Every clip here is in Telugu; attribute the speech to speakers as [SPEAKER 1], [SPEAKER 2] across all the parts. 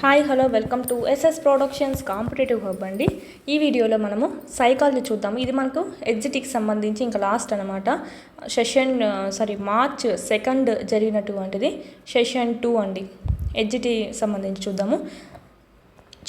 [SPEAKER 1] Hi hello welcome to SS productions competitive hub అండి. ఈ వీడియోలో మనము సైకాలజీ చూద్దాము. ఇది మనకు ఎగ్జిట్కి సంబంధించి ఇంకా లాస్ట్ అనమాట. మార్చ్ 2 జరిగినటువంటిది సెషన్ 2 అండి. ఎగ్జిటీ సంబంధించి చూద్దాము.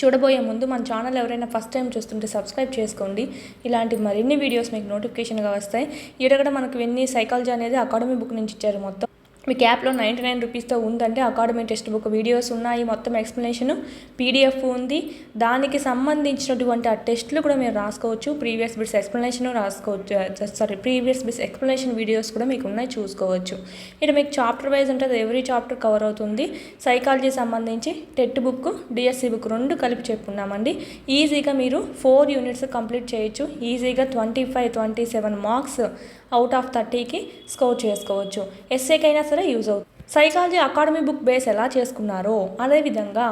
[SPEAKER 1] చూడబోయే ముందు మన ఛానల్ ఎవరైనా ఫస్ట్ టైం చూస్తుంటే సబ్స్క్రైబ్ చేసుకోండి. ఇలాంటి మరిన్ని వీడియోస్ మీకు నోటిఫికేషన్గా వస్తాయి. ఇక్కడ మనకు ఇవన్నీ సైకాలజీ అనేది అకాడమీ బుక్ నుంచి ఇచ్చారు. మొత్తం మీకు యాప్లో 99 రూపీస్తో ఉందంటే అకాడమీ టెక్స్ట్ బుక్ వీడియోస్ ఉన్నాయి, మొత్తం ఎక్స్ప్లెనేషన్ పీడిఎఫ్ ఉంది. దానికి సంబంధించినటువంటి ఆ టెస్ట్లు కూడా మీరు రాసుకోవచ్చు. ప్రీవియస్ బిట్స్ ఎక్స్ప్లెనేషన్ రాసుకోవచ్చు. ప్రీవియస్ బిట్స్ ఎక్స్ప్లెనేషన్ వీడియోస్ కూడా మీకు ఉన్నాయి, చూసుకోవచ్చు. ఇక్కడ మీకు చాప్టర్ వైజ్ ఉంటుంది, ఎవ్రీ చాప్టర్ కవర్ అవుతుంది. సైకాలజీ సంబంధించి టెట్ బుక్, డిఎస్సి బుక్ రెండు కలిపి చెప్పుకున్నామండి. ఈజీగా మీరు 4 యూనిట్స్ కంప్లీట్ చేయొచ్చు. ఈజీగా 27 మార్క్స్ అవుట్ ఆఫ్ 30కి స్కోర్ చేసుకోవచ్చు. ఎస్ఏకైనా సరే యూజ్ అవుతుంది. సైకాలజీ అకాడమీ బుక్ బేస్ ఎలా చేసుకున్నారో అదేవిధంగా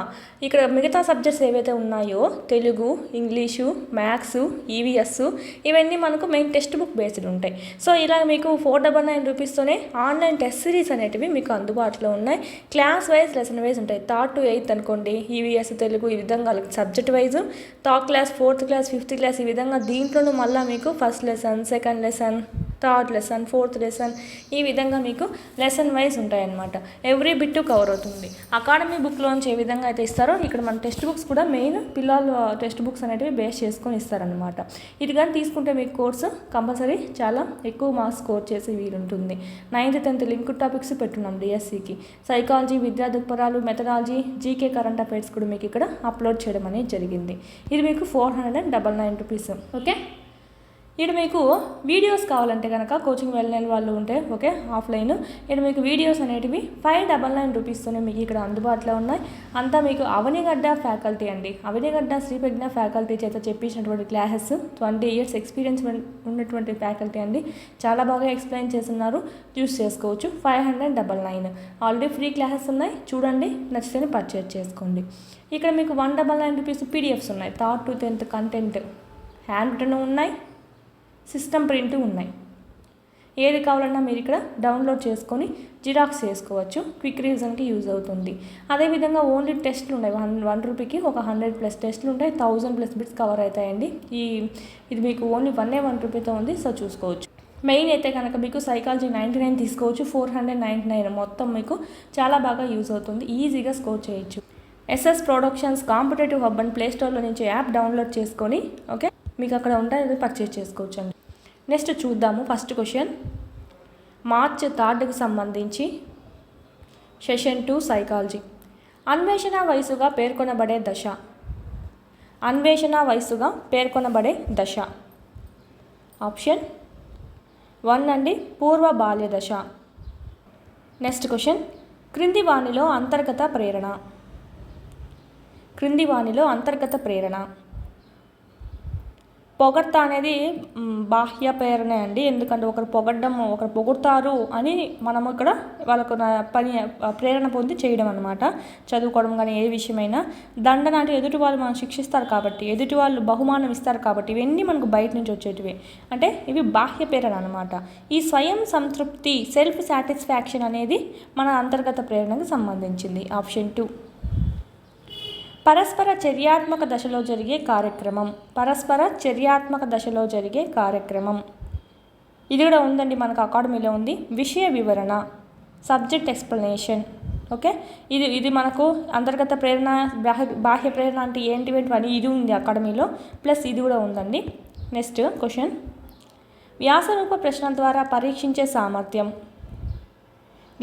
[SPEAKER 1] ఇక్కడ మిగతా సబ్జెక్ట్స్ ఏవైతే ఉన్నాయో తెలుగు, ఇంగ్లీషు, మ్యాథ్స్, ఈవీఎస్ ఇవన్నీ మనకు మెయిన్ టెక్స్ట్ బుక్ బేస్డ్ ఉంటాయి. సో ఇలా మీకు 499 రూపీస్తోనే ఆన్లైన్ టెస్ట్ సిరీస్ అనేటివి మీకు అందుబాటులో ఉన్నాయి. క్లాస్ వైజ్, లెసన్ వైజ్ ఉంటాయి. 3rd to 8th అనుకోండి, ఈవీఎస్, తెలుగు ఈ విధంగా subject wise. 3rd class, 4th class, 5th class ఈ విధంగా దీంట్లోనూ మళ్ళీ మీకు first lesson, second lesson, 3rd lesson, 4th lesson ఈ విధంగా మీకు లెసన్ వైజ్ ఉంటాయన్నమాట. ఎవ్రీ బిట్ కవర్ అవుతుంది. అకాడమీ బుక్లోంచి ఏ విధంగా అయితే ఇస్తారో ఇక్కడ మన టెక్స్ట్ బుక్స్ కూడా మెయిన్ పిల్లలు టెక్స్ట్ బుక్స్ అనేటివి బేస్ చేసుకొని ఇస్తారనమాట. ఇది కానీ తీసుకుంటే మీకు కోర్సు కంపల్సరీ చాలా ఎక్కువ మార్క్స్ స్కోర్ చేసే వీలుంటుంది. 9th 10th లింక్ టాపిక్స్ పెట్టున్నాం డిఎస్సికి. సైకాలజీ, విద్యా దృక్పథాలు, మెథడాలజీ, జీకే, కరెంట్ అఫైర్స్ కూడా మీకు ఇక్కడ అప్లోడ్ చేయడం అనేది జరిగింది. ఇది మీకు 499 రూపీస్. ఓకే, ఇక్కడ మీకు వీడియోస్ కావాలంటే కనుక కోచింగ్ వెళ్ళిన వాళ్ళు ఉంటే ఓకే ఆఫ్లైన్. ఇక్కడ మీకు వీడియోస్ అనేటివి 599 రూపీస్తోనే మీకు ఇక్కడ అందుబాటులో ఉన్నాయి. అంతా మీకు అవనిగడ్డ ఫ్యాకల్టీ అండి. అవనిగడ్డ శ్రీ ప్రజ్ఞ ఫ్యాకల్టీ చేత చెప్పించినటువంటి క్లాసెస్, 20 years ఎక్స్పీరియన్స్ ఉన్నటువంటి ఫ్యాకల్టీ అండి. చాలా బాగా ఎక్స్ప్లెయిన్ చేస్తున్నారు, యూస్ చేసుకోవచ్చు. 599 ఆల్రెడీ ఫ్రీ క్లాసెస్ ఉన్నాయి, చూడండి, నచ్చితేనే పర్చేజ్ చేసుకోండి. ఇక్కడ మీకు 199 రూపీస్ పీడిఎఫ్స్ ఉన్నాయి. 3rd to 10th content handwritten ఉన్నాయి, సిస్టమ్ ప్రింట్ ఉన్నాయి. ఏది కావాలన్నా మీరు ఇక్కడ డౌన్లోడ్ చేసుకొని జిరాక్స్ చేసుకోవచ్చు. క్విక్ రివిజన్కి యూజ్ అవుతుంది. అదేవిధంగా ఓన్లీ టెస్ట్లు ఉన్నాయి. 1 రూపీకి ఒక 100+ టెస్ట్లు ఉంటాయి. 1000+ బిట్స్ కవర్ అవుతాయండి. ఇది మీకు ఓన్లీ 1 రూపీతో ఉంది, సో చూసుకోవచ్చు. మెయిన్ అయితే కనుక మీకు సైకాలజీ 99 తీసుకోవచ్చు, 499 మొత్తం మీకు చాలా బాగా యూజ్ అవుతుంది. ఈజీగా స్కోర్ చేయొచ్చు. ఎస్ఎస్ ప్రొడక్షన్స్ కాంపిటేటివ్ హబ్ అని ప్లేస్టోర్లో నుంచి యాప్ డౌన్లోడ్ చేసుకొని ఓకే మీకు అక్కడ ఉంటుంది, పర్చేజ్ చేసుకోవచ్చు అండి. నెక్స్ట్ చూద్దాము. ఫస్ట్ క్వశ్చన్, మార్చ్ 3కి సంబంధించి సెషన్ 2 సైకాలజీ. అన్వేషణ వయసుగా పేర్కొనబడే దశ. అన్వేషణ వయసుగా పేర్కొనబడే దశ. ఆప్షన్ 1 అండి, పూర్వ బాల్య దశ. నెక్స్ట్ క్వశ్చన్, క్రింది వానిలో అంతర్గత ప్రేరణ. క్రింది వానిలో అంతర్గత ప్రేరణ. పొగడ్త అనేది బాహ్య ప్రేరణే అండి. ఎందుకంటే ఒకరు పొగుడతారు అని మనము ఇక్కడ వాళ్ళకు ప్రేరణ పొంది చేయడం అనమాట. చదువుకోవడం కానీ ఏ విషయమైనా. దండన అంటే ఎదుటి వాళ్ళు మనం శిక్షిస్తారు కాబట్టి, ఎదుటి వాళ్ళు బహుమానం ఇస్తారు కాబట్టి, ఇవన్నీ మనకు బయట నుంచి వచ్చేటివి, అంటే ఇవి బాహ్య ప్రేరణ అనమాట. ఈ స్వయం సంతృప్తి, సెల్ఫ్ సాటిస్ఫాక్షన్ అనేది మన అంతర్గత ప్రేరణకు సంబంధించింది. ఆప్షన్ 2. పరస్పర చర్యాత్మక దశలో జరిగే కార్యక్రమం. పరస్పర చర్యాత్మక దశలో జరిగే కార్యక్రమం. ఇది కూడా ఉందండి, మనకు అకాడమీలో ఉంది. విషయ వివరణ, సబ్జెక్ట్ ఎక్స్ప్లెనేషన్. ఓకే, ఇది మనకు అంతర్గత ప్రేరణ, బాహ్య ప్రేరణ అంటే ఏంటివేంటివని ఇది ఉంది అకాడమీలో, ప్లస్ ఇది కూడా ఉందండి. నెక్స్ట్ క్వశ్చన్, వ్యాసరూప ప్రశ్నల ద్వారా పరీక్షించే సామర్థ్యం.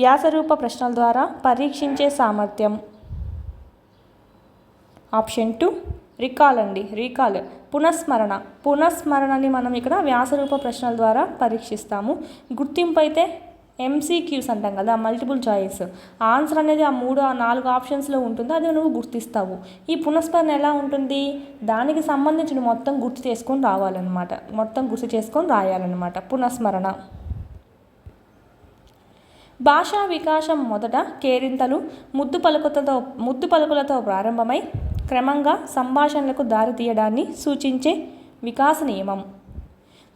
[SPEAKER 1] వ్యాసరూప ప్రశ్నల ద్వారా పరీక్షించే సామర్థ్యం. ఆప్షన్ 2 రికాల్ అండి. రీకాల్, పునఃస్మరణ. పునఃస్మరణని మనం ఇక్కడ వ్యాసరూప ప్రశ్నల ద్వారా పరీక్షిస్తాము. గుర్తింపు అయితే MCQs అంటాం కదా, మల్టిపుల్ చాయిస్. ఆన్సర్ అనేది ఆ 3-4 ఆప్షన్స్లో ఉంటుంది, అది నువ్వు గుర్తిస్తావు. ఈ పునఃస్మరణ ఎలా ఉంటుంది, దానికి సంబంధించిన మొత్తం గుర్తు చేసుకొని రావాలన్నమాట, మొత్తం గుర్తు చేసుకొని రాయాలన్నమాట పునఃస్మరణ. భాషా వికాసం మొదట కేరింతలు, ముద్దు పలుకులతో ప్రారంభమై క్రమంగా సంభాషణలకు దారితీయడాన్ని సూచించే వికాస నియమం.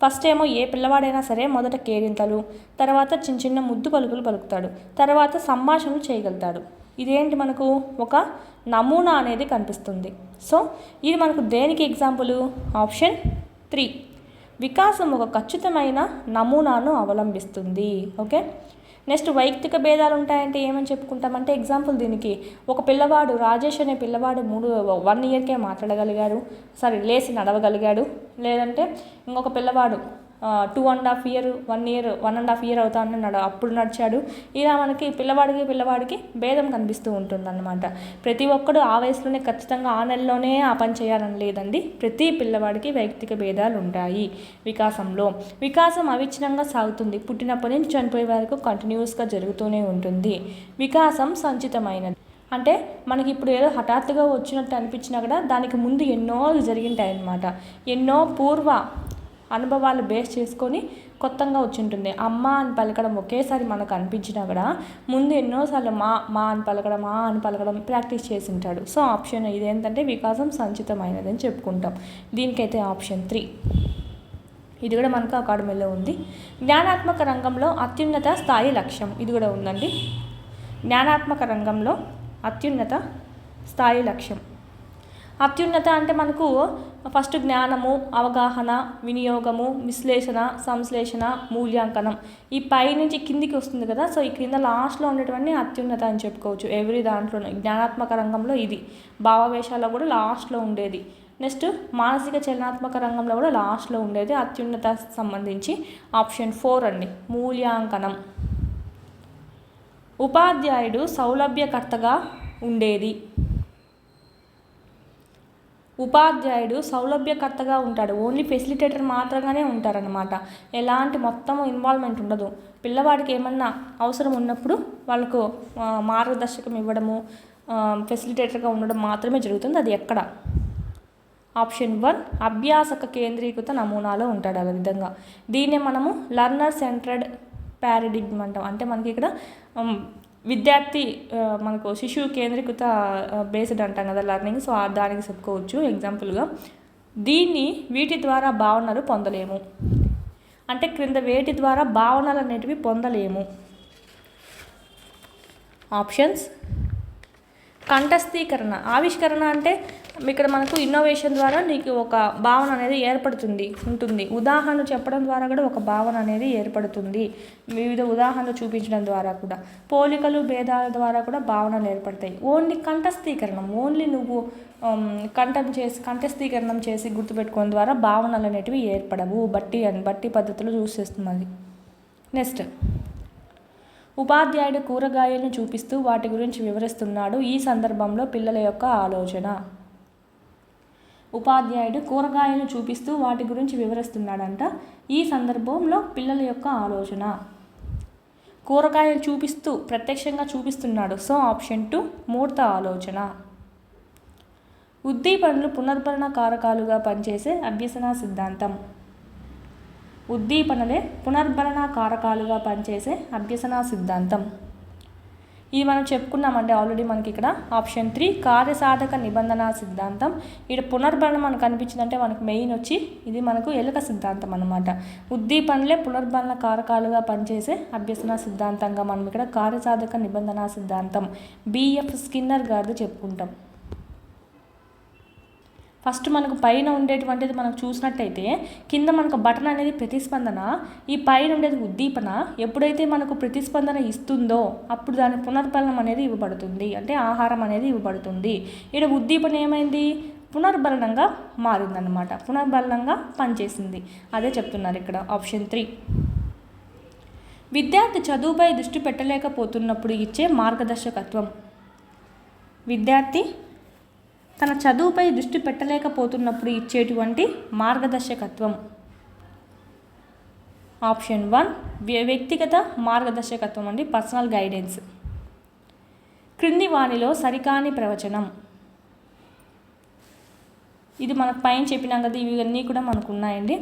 [SPEAKER 1] ఫస్ట్ ఏమో ఏ పిల్లవాడైనా సరే మొదట కేరింతలు, తర్వాత చిన్న చిన్న ముద్దు పలుకులు పలుకుతాడు, తర్వాత సంభాషణలు చేయగలుగుతాడు. ఇదేంటి మనకు ఒక నమూనా అనేది కనిపిస్తుంది. సో ఇది మనకు దేనికి ఎగ్జాంపుల్? ఆప్షన్ 3. వికాసం ఒక ఖచ్చితమైన నమూనాను అవలంబిస్తుంది. ఓకే, నెక్స్ట్ వైయక్తిక భేదాలు ఉంటాయంటే ఏమని చెప్పుకుంటామంటే ఎగ్జాంపుల్ దీనికి ఒక పిల్లవాడు రాజేష్ అనే పిల్లవాడు 1 ఇయర్కే మాట్లాడగలిగాడు, లేచి నడవగలిగాడు. లేదంటే ఇంకొక పిల్లవాడు 2.5 ఇయర్ 1.5 ఇయర్ అవుతా అన్నాడు, అప్పుడు నడిచాడు. ఇలా మనకి పిల్లవాడికి భేదం కనిపిస్తూ ఉంటుందన్నమాట. ప్రతి ఒక్కడు ఆ వయసులోనే ఖచ్చితంగా ఆ నెలలోనే ఆ పని చేయాలని లేదండి. ప్రతి పిల్లవాడికి వైయక్తిక భేదాలు ఉంటాయి. వికాసం అవిచ్ఛిన్నంగా సాగుతుంది. పుట్టినప్పటి నుంచి చనిపోయే వరకు కంటిన్యూస్గా జరుగుతూనే ఉంటుంది. వికాసం సంచితమైనది. అంటే మనకి ఇప్పుడు ఏదో హఠాత్తుగా వచ్చినట్టు అనిపించినా కూడా దానికి ముందు ఎన్నో జరిగింటాయి అన్నమాట. ఎన్నో పూర్వ అనుభవాలు బేస్ చేసుకొని కొత్తగా వచ్చి ఉంటుంది. అమ్మ అని పలకడం ఒకేసారి మనకు అనిపించినా కూడా ముందు ఎన్నోసార్లు మా అని పలకడం ప్రాక్టీస్ చేసి ఉంటాడు. సో ఆప్షన్ ఇదేంటంటే వికాసం సంచితమైనది అని చెప్పుకుంటాం. దీనికైతే ఆప్షన్ 3. ఇది కూడా మనకు అకాడమీలో ఉంది. జ్ఞానాత్మక రంగంలో అత్యున్నత స్థాయి లక్ష్యం, ఇది కూడా ఉందండి. జ్ఞానాత్మక రంగంలో అత్యున్నత స్థాయి లక్ష్యం. అత్యున్నత అంటే మనకు ఫస్ట్ జ్ఞానము, అవగాహన, వినియోగము, విశ్లేషణ, సంశ్లేషణ, మూల్యాంకనం, ఈ పై నుంచి కిందికి వస్తుంది కదా. సో ఈ క్రింద లాస్ట్లో ఉండేటువంటి అత్యున్నత అని చెప్పుకోవచ్చు. ఎవ్రీ దాంట్లోనే జ్ఞానాత్మక రంగంలో ఇది, భావావేశాల్లో కూడా లాస్ట్లో ఉండేది. నెక్స్ట్ మానసిక చలనాత్మక రంగంలో కూడా లాస్ట్లో ఉండేది అత్యున్నత సంబంధించి ఆప్షన్ 4 అండి, మూల్యాంకనం. ఉపాధ్యాయుడు సౌలభ్యకర్తగా ఉండేది. ఉపాధ్యాయుడు సౌలభ్యకర్తగా ఉంటాడు. ఓన్లీ ఫెసిలిటేటర్ మాత్రంగానే ఉంటారనమాట. ఎలాంటి మొత్తం ఇన్వాల్వ్మెంట్ ఉండదు. పిల్లవాడికి ఏమన్నా అవసరం ఉన్నప్పుడు వాళ్ళకు మార్గదర్శకం ఇవ్వడము, ఫెసిలిటేటర్గా ఉండడం మాత్రమే జరుగుతుంది. అది ఎక్కడ? ఆప్షన్ 1 అభ్యాసక కేంద్రీకృత నమూనాలో ఉంటాడు. ఆ విధంగా దీన్నే మనము లర్నర్ సెంట్రెడ్ పారాడిగ్మ్ అంటాం. అంటే మనకి ఇక్కడ విద్యార్థి మనకు శిశువు కేంద్రీకృత బేస్డ్ అంటాం కదా లర్నింగ్. సో దానికి చెప్పుకోవచ్చు ఎగ్జాంపుల్గా. వీటి ద్వారా భావనలు పొందలేము. అంటే క్రింద వేటి ద్వారా భావనలు అనేటివి పొందలేము. ఆప్షన్స్ కంఠస్థీకరణ, ఆవిష్కరణ అంటే ఇక్కడ మనకు ఇన్నోవేషన్ ద్వారా నీకు ఒక భావన అనేది ఉంటుంది. ఉదాహరణ చెప్పడం ద్వారా కూడా ఒక భావన అనేది ఏర్పడుతుంది. వివిధ ఉదాహరణలు చూపించడం ద్వారా కూడా, పోలికలు భేదాల ద్వారా కూడా భావనలు ఏర్పడతాయి. ఓన్లీ కంఠస్థీకరణం, ఓన్లీ నువ్వు కంఠస్థీకరణం చేసి గుర్తుపెట్టుకోవడం ద్వారా భావనలు అనేటివి ఏర్పడవు. బట్టి పద్ధతులు యూస్ చేస్తున్నది. నెక్స్ట్ ఉపాధ్యాయుడు కూరగాయలను చూపిస్తూ వాటి గురించి వివరిస్తున్నాడు. ఈ సందర్భంలో పిల్లల యొక్క ఆలోచన. ఉపాధ్యాయుడు కూరగాయలను చూపిస్తూ వాటి గురించి వివరిస్తున్నాడంట. ఈ సందర్భంలో పిల్లల యొక్క ఆలోచన. కూరగాయలు చూపిస్తూ ప్రత్యక్షంగా చూపిస్తున్నాడు. సో ఆప్షన్ 2 మూర్త ఆలోచన. ఉద్దీపనలు పునర్భరణ కారకాలుగా పనిచేసే అభ్యసన సిద్ధాంతం. ఉద్దీపనలే పునర్భరణ కారకాలుగా పనిచేసే అభ్యసన సిద్ధాంతం. ఇది మనం చెప్పుకున్నామంటే ఆల్రెడీ మనకి ఇక్కడ ఆప్షన్ 3 కార్యసాధక నిబంధన సిద్ధాంతం. ఇక్కడ పునర్భరణ మనకు అనిపించిందంటే మనకు మెయిన్ వచ్చి ఇది మనకు ఎలుక సిద్ధాంతం అన్నమాట. ఉద్దీపనలే పునర్భరణ కారకాలుగా పనిచేసే అభ్యసన సిద్ధాంతంగా మనం ఇక్కడ కార్యసాధక నిబంధన సిద్ధాంతం బిఎఫ్ స్కిన్నర్ గారిది చెప్పుకుంటాం. ఫస్ట్ మనకు పైన ఉండేటువంటిది మనకు చూసినట్టయితే కింద మనకు బటన్ అనేది ప్రతిస్పందన, ఈ పైన ఉండేది ఉద్దీపన. ఎప్పుడైతే మనకు ప్రతిస్పందన ఇస్తుందో అప్పుడు దాని పునర్బలనం అనేది ఇవ్వబడుతుంది, అంటే ఆహారం అనేది ఇవ్వబడుతుంది. ఇక్కడ ఉద్దీపన ఏమైంది? పునర్బలనంగా మారిందన్నమాట, పునర్బలనంగా పనిచేసింది. అదే చెప్తున్నారు ఇక్కడ ఆప్షన్ 3. విద్యార్థి చదువుపై దృష్టి పెట్టలేకపోతున్నప్పుడు ఇచ్చే మార్గదర్శకత్వం. విద్యార్థి తన చదువుపై దృష్టి పెట్టలేకపోతున్నప్పుడు ఇచ్చేటువంటి మార్గదర్శకత్వం. ఆప్షన్ 1 వ్యక్తిగత మార్గదర్శకత్వం అండి, పర్సనల్ గైడెన్స్. క్రింది వానిలో సరికాని ప్రవచనం. ఇది మనకు పైన చెప్పినాం కదా, ఇవన్నీ కూడా మనకు ఉన్నాయండి.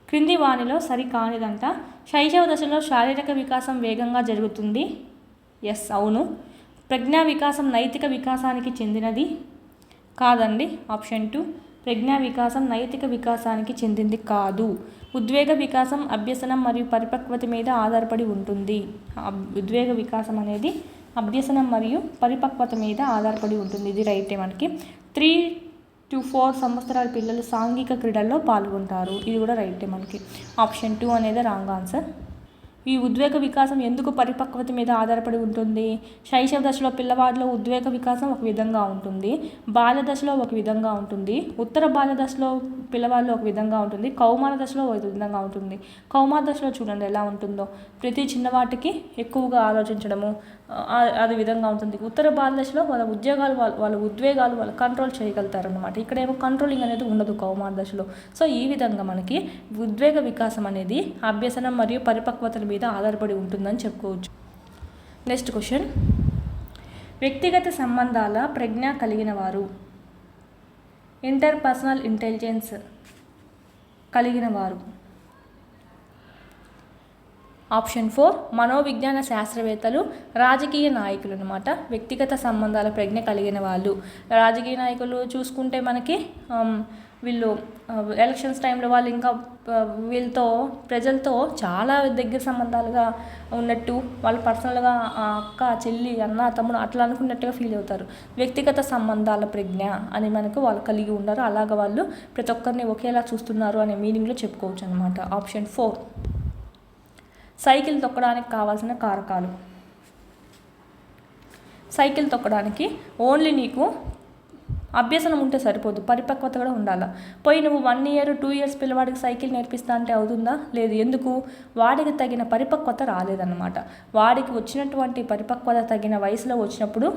[SPEAKER 1] క్రింది వానిలో సరికానిదంట. శైశవ దశలో శారీరక వికాసం వేగంగా జరుగుతుంది. ఎస్, అవును. ప్రజ్ఞా వికాసం నైతిక వికాసానికి చెందినది కాదండి. ఆప్షన్ 2 ప్రజ్ఞా వికాసం నైతిక వికాసానికి చెందింది కాదు. ఉద్వేగ వికాసం అభ్యసనం మరియు పరిపక్వత మీద ఆధారపడి ఉంటుంది. ఉద్వేగ వికాసం అనేది అభ్యసనం మరియు పరిపక్వత మీద ఆధారపడి ఉంటుంది. ఇది రైటే. మనకి 3 to 4 సంవత్సరాల పిల్లలు సాంఘిక క్రీడల్లో పాల్గొంటారు. ఇది కూడా రైటే మనకి. ఆప్షన్ 2 అనేది రాంగ్ ఆన్సర్. ఈ ఉద్వేగ వికాసం ఎందుకు పరిపక్వత మీద ఆధారపడి ఉంటుంది? శైశవ దశలో పిల్లవాడిలో ఉద్వేగ వికాసం ఒక విధంగా ఉంటుంది, బాల్య దశలో ఒక విధంగా ఉంటుంది, ఉత్తర బాల్య దశలో పిల్లవాడిలో ఒక విధంగా ఉంటుంది, కౌమార దశలో ఒక విధంగా ఉంటుంది. కౌమార దశలో చూడండి ఎలా ఉంటుందో, ప్రతి చిన్నవాటికి ఎక్కువగా ఆలోచించడము అది విధంగా ఉంటుంది. ఉత్తర బాల్య దశలో వాళ్ళ ఉద్వేగాలు వాళ్ళ కంట్రోల్ చేయగలుగుతారనమాట. ఇక్కడేమో కంట్రోలింగ్ అనేది ఉండదు కౌమార దశలో. సో ఈ విధంగా మనకి ఉద్వేగ వికాసం అనేది అభ్యసనం మరియు పరిపక్వతల మీద ఆధారపడి ఉంటుందని చెప్పుకోవచ్చు. నెక్స్ట్ క్వశ్చన్, వ్యక్తిగత సంబంధాల ప్రజ్ఞ కలిగిన వారు, ఇంటర్పర్సనల్ ఇంటెలిజెన్స్ కలిగిన వారు. ఆప్షన్ 4 మనోవిజ్ఞాన శాస్త్రవేత్తలు, రాజకీయ నాయకులు అనమాట. వ్యక్తిగత సంబంధాల ప్రజ్ఞ కలిగిన వాళ్ళు. రాజకీయ నాయకులు చూసుకుంటే మనకి వీళ్ళు ఎలక్షన్స్ టైంలో వాళ్ళు ఇంకా వీళ్ళతో ప్రజలతో చాలా దగ్గర సంబంధాలుగా ఉన్నట్టు, వాళ్ళు పర్సనల్గా అక్క చెల్లి అన్న తమ్ముడు అట్లా అనుకున్నట్టుగా ఫీల్ అవుతారు. వ్యక్తిగత సంబంధాల ప్రజ్ఞ అని మనకు వాళ్ళు కలిగి ఉన్నారు. అలాగ వాళ్ళు ప్రతి ఒక్కరిని ఒకేలా చూస్తున్నారు అనే మీనింగ్లో చెప్పుకోవచ్చు అనమాట. ఆప్షన్ 4 సైకిల్ తొక్కడానికి కావాల్సిన కారకాలు. సైకిల్ తొక్కడానికి ఓన్లీ నీకు అభ్యసనం ఉంటే సరిపోదు, పరిపక్వత కూడా ఉండాలి. పోయి నువ్వు 1 year 2 years పిల్లవాడికి సైకిల్ నేర్పిస్తా అంటే అవుతుందా? లేదు. ఎందుకు? వాడికి తగిన పరిపక్వత రాలేదన్నమాట. వాడికి వచ్చినటువంటి పరిపక్వత తగిన వయసులో వచ్చినప్పుడు,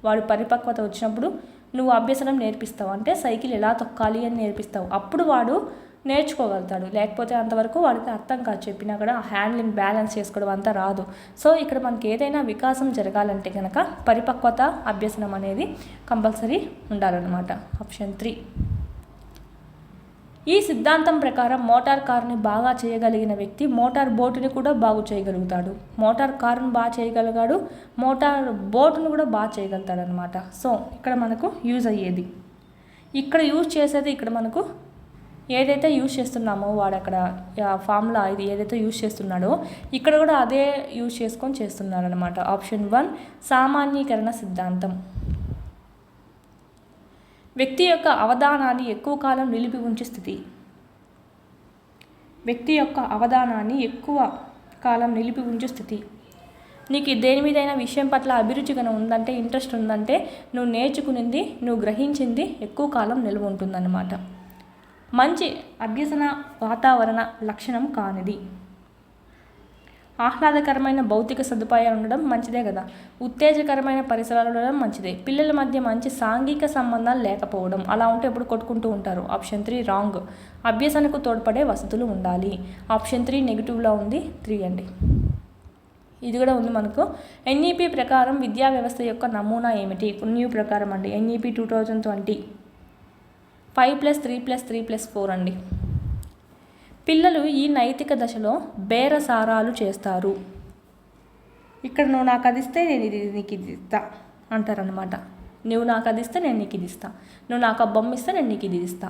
[SPEAKER 1] వాడి పరిపక్వత వచ్చినప్పుడు నువ్వు అభ్యసనం నేర్పిస్తావు. అంటే సైకిల్ ఎలా తొక్కాలి అని నేర్పిస్తావు. అప్పుడు వాడు నేర్చుకోగలుగుతాడు. లేకపోతే అంతవరకు వాడికి అర్థం కాదు, చెప్పినా కూడా హ్యాండ్లింగ్ బ్యాలెన్స్ చేసుకోవడం అంతా రాదు. సో ఇక్కడ మనకి ఏదైనా వికాసం జరగాలంటే కనుక పరిపక్వత అభ్యసనం అనేది కంపల్సరీ ఉండాలన్నమాట. ఆప్షన్ 3 ఈ సిద్ధాంతం ప్రకారం మోటార్ కారుని బాగా చేయగలిగిన వ్యక్తి మోటార్ బోటుని కూడా బాగు చేయగలుగుతాడు. మోటార్ కారుని బాగా చేయగలిగాడు, మోటార్ బోటును కూడా బాగా చేయగలుగుతాడు అనమాట. సో ఇక్కడ మనకు యూజ్ అయ్యేది, ఇక్కడ యూజ్ చేసేది, ఇక్కడ మనకు ఏదైతే యూజ్ చేస్తున్నామో వాడు అక్కడ ఫార్ములా ఇది ఏదైతే యూజ్ చేస్తున్నాడో ఇక్కడ కూడా అదే యూజ్ చేసుకొని చేస్తున్నాడు అనమాట. ఆప్షన్ 1 సామాన్యీకరణ సిద్ధాంతం. వ్యక్తి యొక్క అవధానాన్ని ఎక్కువ కాలం నిలిపి ఉంచే స్థితి. వ్యక్తి యొక్క అవధానాన్ని ఎక్కువ కాలం నిలిపి ఉంచే స్థితి. నీకు దేని మీదైనా విషయం పట్ల అభిరుచిగా ఉందంటే, ఇంట్రెస్ట్ ఉందంటే, నువ్వు నేర్చుకునింది, నువ్వు గ్రహించింది ఎక్కువ కాలం నిల్వ ఉంటుందన్నమాట. మంచి అభ్యసన వాతావరణ లక్షణం కానిది. ఆహ్లాదకరమైన భౌతిక సదుపాయాలు ఉండడం మంచిదే కదా. ఉత్తేజకరమైన పరిసరాలు ఉండడం మంచిదే. పిల్లల మధ్య మంచి సాంఘిక సంబంధాలు లేకపోవడం, అలా ఉంటే ఎప్పుడు కొట్టుకుంటూ ఉంటారు. Option 3 wrong. అభ్యసనకు తోడ్పడే వసతులు ఉండాలి. ఆప్షన్ 3 నెగిటివ్లో ఉంది. 3 అండి. ఇది కూడా ఉంది మనకు. ఎన్ఈపీ ప్రకారం విద్యా వ్యవస్థ యొక్క నమూనా ఏమిటి? న్యూ ప్రకారం అండి. ఎన్ఈపీ 2020 5+3+3+4 అండి. పిల్లలు ఈ నైతిక దశలో బేరసారాలు చేస్తారు. ఇక్కడ నువ్వు నాకు అది ఇస్తే నేను ఇది నీకు ఇది ఇస్తా అంటారనమాట. నువ్వు నాకు అది ఇస్తే నేను నీకు ఇది ఇస్తా, నువ్వు నాకు ఆ బొమ్మ ఇస్తే నేను నీకు ఇది ఇస్తా.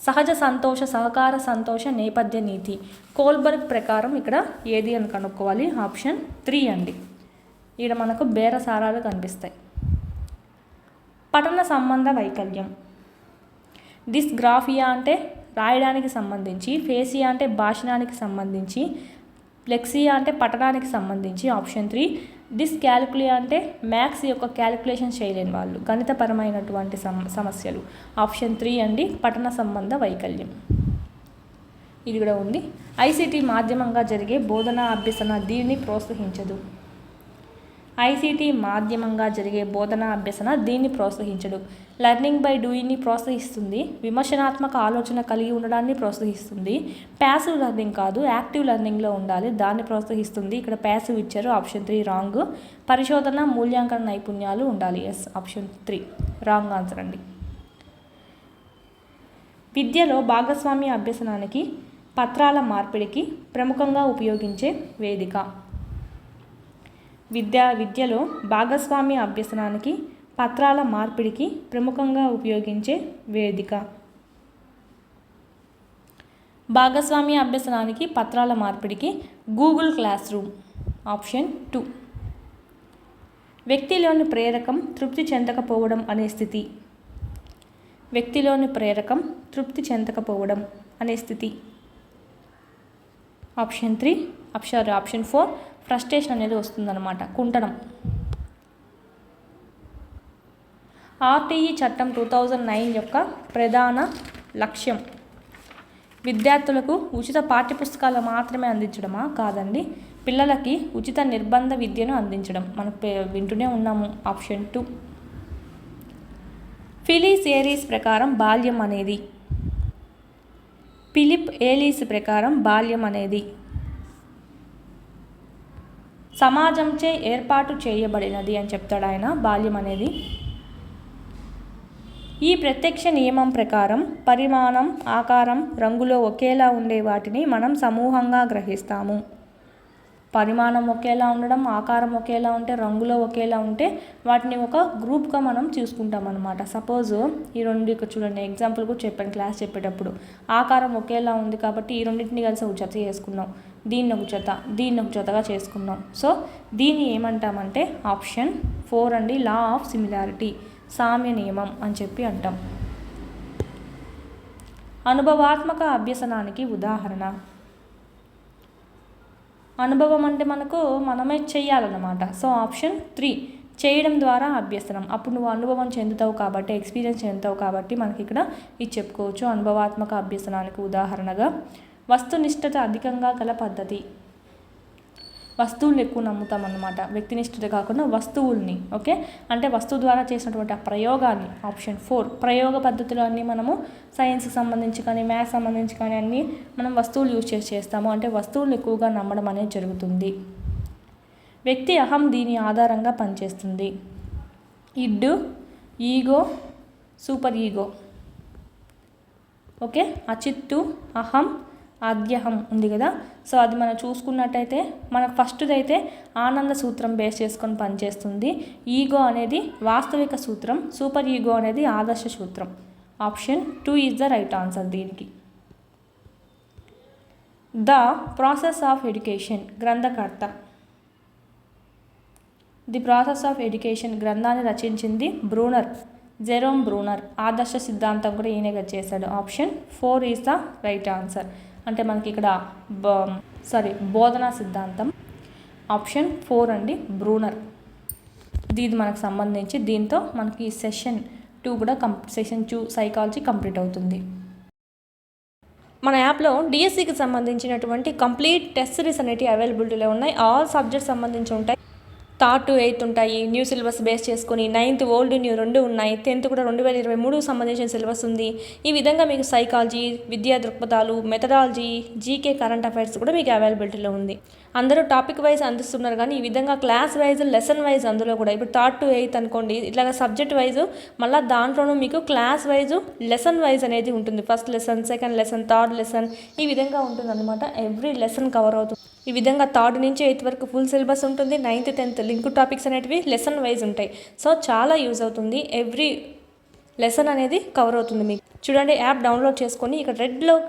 [SPEAKER 1] సహజ సంతోష సహకార సంతోష నేపథ్య నీతి కోల్బర్గ్ ప్రకారం ఇక్కడ ఏది అని కనుక్కోవాలి. ఆప్షన్ 3 అండి. ఇక్కడ మనకు బేరసారాలు కనిపిస్తాయి. పఠన సంబంధ వైకల్యం. డిస్గ్రాఫియా అంటే రాయడానికి సంబంధించి, ఫేసియా అంటే భాషణానికి సంబంధించి, ఫ్లెక్సియా అంటే పఠనానికి సంబంధించి. ఆప్షన్ 3 డిస్క్యాలిక్యులియా అంటే మ్యాథ్స్ యొక్క క్యాలిక్యులేషన్ చేయలేని వాళ్ళు, గణితపరమైనటువంటి సమస్యలు. ఆప్షన్ 3 అండి, పఠన సంబంధ వైకల్యం. ఇది కూడా ఉంది. ఐసీటీ మాధ్యమంగా జరిగే బోధన అభ్యసన దీన్ని ప్రోత్సహించదు. ఐసీటీ మాధ్యమంగా జరిగే బోధన అభ్యసన దీన్ని ప్రోత్సహించడు. లెర్నింగ్ బై డూయింగ్ని ప్రోత్సహిస్తుంది. విమర్శనాత్మక ఆలోచన కలిగి ఉండడాన్ని ప్రోత్సహిస్తుంది. ప్యాసివ్ లెర్నింగ్ కాదు, యాక్టివ్ లెర్నింగ్లో ఉండాలి, దాన్ని ప్రోత్సహిస్తుంది. ఇక్కడ ప్యాసివ్ ఇచ్చారు. Option 3 wrong. పరిశోధన మూల్యాంకన నైపుణ్యాలు ఉండాలి. ఎస్, ఆప్షన్ 3 రాంగ్ ఆన్సర్ అండి. విద్యలో భాగస్వామ్య అభ్యసనానికి పత్రాల మార్పిడికి ప్రముఖంగా ఉపయోగించే వేదిక. విద్యలో భాగస్వామ్య అభ్యసనానికి పత్రాల మార్పిడికి ప్రముఖంగా ఉపయోగించే వేదిక. భాగస్వామ్య అభ్యసనానికి పత్రాల మార్పిడికి గూగుల్ క్లాస్ రూమ్. ఆప్షన్ 2. వ్యక్తిలోని ప్రేరకం తృప్తి చెందకపోవడం అనే స్థితి. వ్యక్తిలోని ప్రేరకం తృప్తి చెందకపోవడం అనే స్థితి. ఆప్షన్ 3 ఆప్షన్ 4 ఫ్రస్ట్రేషన్ అనేది వస్తుందన్నమాట, కుంటడం. ఆర్టీఈ చట్టం 2009 యొక్క ప్రధాన లక్ష్యం విద్యార్థులకు ఉచిత పాఠ్యపుస్తకాలు మాత్రమే అందించడమా? కాదండి, పిల్లలకి ఉచిత నిర్బంధ విద్యను అందించడం. మనం వింటూనే ఉన్నాము. ఆప్షన్ 2. ఫిలిప్ ఏలీస్ ప్రకారం బాల్యం అనేది. ఫిలిప్ ఏలీస్ ప్రకారం బాల్యం అనేది సమాజంచే ఏర్పాటు చేయబడినది అని చెప్తాడు ఆయన. బాల్యం అనేది ఈ ప్రత్యక్ష నియమం ప్రకారం పరిమాణం, ఆకారం, రంగులో ఒకేలా ఉండే వాటిని మనం సమూహంగా గ్రహిస్తాము. పరిమాణం ఒకేలా ఉండడం, ఆకారం ఒకేలా ఉంటే, రంగులో ఒకేలా ఉంటే వాటిని ఒక గ్రూప్గా మనం చూసుకుంటాం అన్నమాట. సపోజ్ ఈ రెండు ఇక్కడ చూడండి, ఎగ్జాంపుల్ కూడా చెప్పాను క్లాస్ చెప్పేటప్పుడు. ఆకారం ఒకేలా ఉంది కాబట్టి ఈ రెండింటిని కలిసి ఒక జత చేసుకున్నాం, దీన్ని ఒక జత, దీన్ని ఒక జతగా చేసుకున్నాం. సో దీన్ని ఏమంటామంటే ఆప్షన్ 4 అండి, లా ఆఫ్ సిమిలారిటీ, సామ్య నియమం అని చెప్పి అంటాం. అనుభవాత్మక అభ్యసనానికి ఉదాహరణ. అనుభవం అంటే మనమే చెయ్యాలన్నమాట. సో ఆప్షన్ 3 చేయడం ద్వారా అభ్యసనం. అప్పుడు నువ్వు అనుభవం చెందుతావు కాబట్టి, ఎక్స్పీరియన్స్ చెందుతావు కాబట్టి మనకి ఇక్కడ ఇది చెప్పుకోవచ్చు. అనుభవాత్మక అభ్యసనానికి ఉదాహరణగా వస్తునిష్టత అధికంగా గల పద్ధతి. వస్తువులు ఎక్కువ నమ్ముతాం అన్నమాట, వ్యక్తినిష్ఠత కాకుండా వస్తువుల్ని. ఓకే, అంటే వస్తువు ద్వారా చేసినటువంటి ఆ ప్రయోగాన్ని. ఆప్షన్ 4 ప్రయోగ పద్ధతులు అన్నీ మనము సైన్స్కి సంబంధించి కానీ, మ్యాథ్స్ సంబంధించి కానీ అన్నీ మనం వస్తువులు యూజ్ చేస్తాము. అంటే వస్తువులు ఎక్కువగా నమ్మడం అనేది జరుగుతుంది. వ్యక్తి అహం దీని ఆధారంగా పనిచేస్తుంది. ఇడ్, ఈగో, సూపర్ ఈగో. ఓకే, అచిత్తు, అహం, ఆద్యహం ఉంది కదా. సో అది మనం చూసుకున్నట్టయితే మనకు ఫస్ట్ది అయితే ఆనంద సూత్రం బేస్ చేసుకొని పనిచేస్తుంది. ఈగో అనేది వాస్తవిక సూత్రం, సూపర్ ఈగో అనేది ఆదర్శ సూత్రం. Option 2 is the right answer దీనికి. ద ప్రాసెస్ ఆఫ్ ఎడ్యుకేషన్ గ్రంథకర్త. ది ప్రాసెస్ ఆఫ్ ఎడ్యుకేషన్ గ్రంథాన్ని రచించింది బ్రూనర్, జెరోమ్ బ్రూనర్. ఆదర్శ సిద్ధాంతం కూడా ఈయనగా చేశాడు. Option 4 is the right answer. అంటే మనకి ఇక్కడ బోధనా సిద్ధాంతం. ఆప్షన్ 4 అండి, బ్రూనర్. దీని మనకు సంబంధించి దీంతో మనకి సెషన్ 2 కూడా సెషన్ 2 సైకాలజీ కంప్లీట్ అవుతుంది. మన యాప్లో డిఎస్సికి సంబంధించినటువంటి కంప్లీట్ టెస్ట్ సిరీస్ అనేవి అవైలబిలిటీలో ఉన్నాయి. ఆల్ సబ్జెక్ట్స్ సంబంధించి ఉంటాయి. 3rd to 8th ఉంటాయి. న్యూ సిలబస్ బేస్ చేసుకొని 9th ఓల్డ్ న్యూ 2 ఉన్నాయి. 10th కూడా 2023 సంబంధించిన సిలబస్ ఉంది. ఈ విధంగా మీకు సైకాలజీ, విద్యా దృక్పథాలు, మెథడాలజీ, జీకే, కరెంట్ అఫైర్స్ కూడా మీకు అవైలబిలిటీలో ఉంది. అందరూ టాపిక్ వైజ్ అందిస్తున్నారు కానీ ఈ విధంగా క్లాస్ వైజ్, లెసన్ వైజ్ అందులో కూడా ఇప్పుడు 3rd to 8th అనుకోండి, ఇట్లాగా సబ్జెక్ట్ వైజ్ మళ్ళీ దాంట్లోనూ మీకు క్లాస్ వైజ్, లెసన్ వైజ్ అనేది ఉంటుంది. First lesson, second lesson, third lesson ఈ విధంగా ఉంటుంది అనమాట. ఎవ్రీ లెసన్ కవర్ అవుతుంది. ఈ విధంగా 3rd నుంచి 8th వరకు ఫుల్ సిలబస్ ఉంటుంది. 9th 10th లింక్ టాపిక్స్ అనేటివి లెసన్ వైజ్ ఉంటాయి. సో చాలా యూజ్ అవుతుంది. ఎవ్రీ లెసన్ అనేది కవర్ అవుతుంది. మీకు చూడండి, యాప్ డౌన్లోడ్ చేసుకొని ఇక్కడ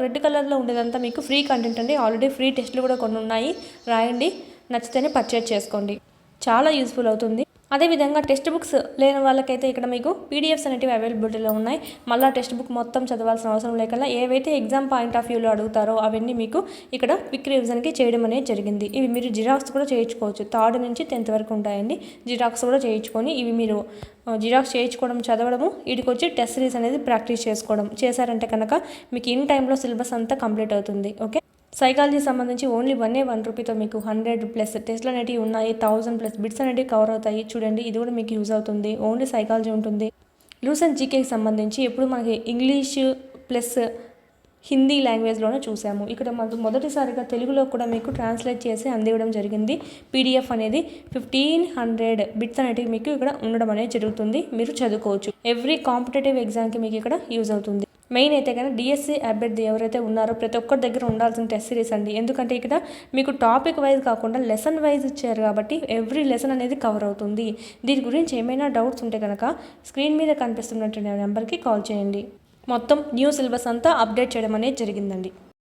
[SPEAKER 1] రెడ్ కలర్లో ఉండేదంతా మీకు ఫ్రీ కంటెంట్ అండి. ఆల్రెడీ ఫ్రీ టెస్ట్లు కూడా కొన్ని ఉన్నాయి, రాయండి, నచ్చితేనే పర్చేజ్ చేసుకోండి. చాలా యూస్ఫుల్ అవుతుంది. అదేవిధంగా టెక్స్ట్ బుక్స్ లేని వాళ్ళకైతే ఇక్కడ మీకు పీడిఎఫ్స్ అనేటివి అవైలబిలిటీలో ఉన్నాయి. మళ్ళీ టెక్స్ట్ బుక్ మొత్తం చదవాల్సిన అవసరం లేకుండా ఏవైతే ఎగ్జామ్ పాయింట్ ఆఫ్ వ్యూలో అడుగుతారో అవన్నీ మీకు ఇక్కడ క్విక్ రివిజన్కి చేయడం అనేది జరిగింది. ఇవి మీరు జిరాక్స్ కూడా చేయించుకోవచ్చు. 3rd నుంచి 10th వరకు ఉంటాయండి. జిరాక్స్ కూడా చేయించుకొని ఇవి మీరు జిరాక్స్ చేయించుకోవడం, చదవడము, వీటికి వచ్చి టెస్ట్ సిరీస్ అనేది ప్రాక్టీస్ చేసుకోవడం చేశారంటే కనుక మీకు ఇన్ టైంలో సిలబస్ అంతా కంప్లీట్ అవుతుంది. ఓకే, సైకాలజీ సంబంధించి ఓన్లీ 1 రూపీతో మీకు 100+ టెస్ట్లు అనేవి ఉన్నాయి. 1000+ బిట్స్ అనేవి కవర్ అవుతాయి. చూడండి, ఇది కూడా మీకు యూజ్ అవుతుంది. ఓన్లీ సైకాలజీ ఉంటుంది. లూసెంట్ జీకేకి సంబంధించి ఎప్పుడు మనకి ఇంగ్లీష్ ప్లస్ హిందీ లాంగ్వేజ్లోనే చూసాము. ఇక్కడ మొదటిసారిగా తెలుగులో కూడా మీకు ట్రాన్స్లేట్ చేసి అందివ్వడం జరిగింది. పీడిఎఫ్ అనేది 1500 బిట్స్ అనేటివి మీకు ఇక్కడ ఉండడం అనేది జరుగుతుంది. మీరు చదువుకోవచ్చు. ఎవ్రీ కాంపిటేటివ్ ఎగ్జామ్కి మీకు ఇక్కడ యూజ్ అవుతుంది. మెయిన్ అయితే కానీ డిఎస్సి అభ్యర్థి ఎవరైతే ఉన్నారో ప్రతి ఒక్కరి దగ్గర ఉండాల్సిన టెస్ట్ సిరీస్ అండి. ఎందుకంటే ఇక్కడ మీకు టాపిక్ వైజ్ కాకుండా లెసన్ వైజ్ ఇచ్చారు కాబట్టి ఎవ్రీ లెసన్ అనేది కవర్ అవుతుంది. దీని గురించి ఏమైనా డౌట్స్ ఉంటే కనుక స్క్రీన్ మీద కనిపిస్తున్నటువంటి నెంబర్కి కాల్ చేయండి. మొత్తం న్యూ సిలబస్ అంతా అప్డేట్ చేయడం అనేది జరిగిందండి.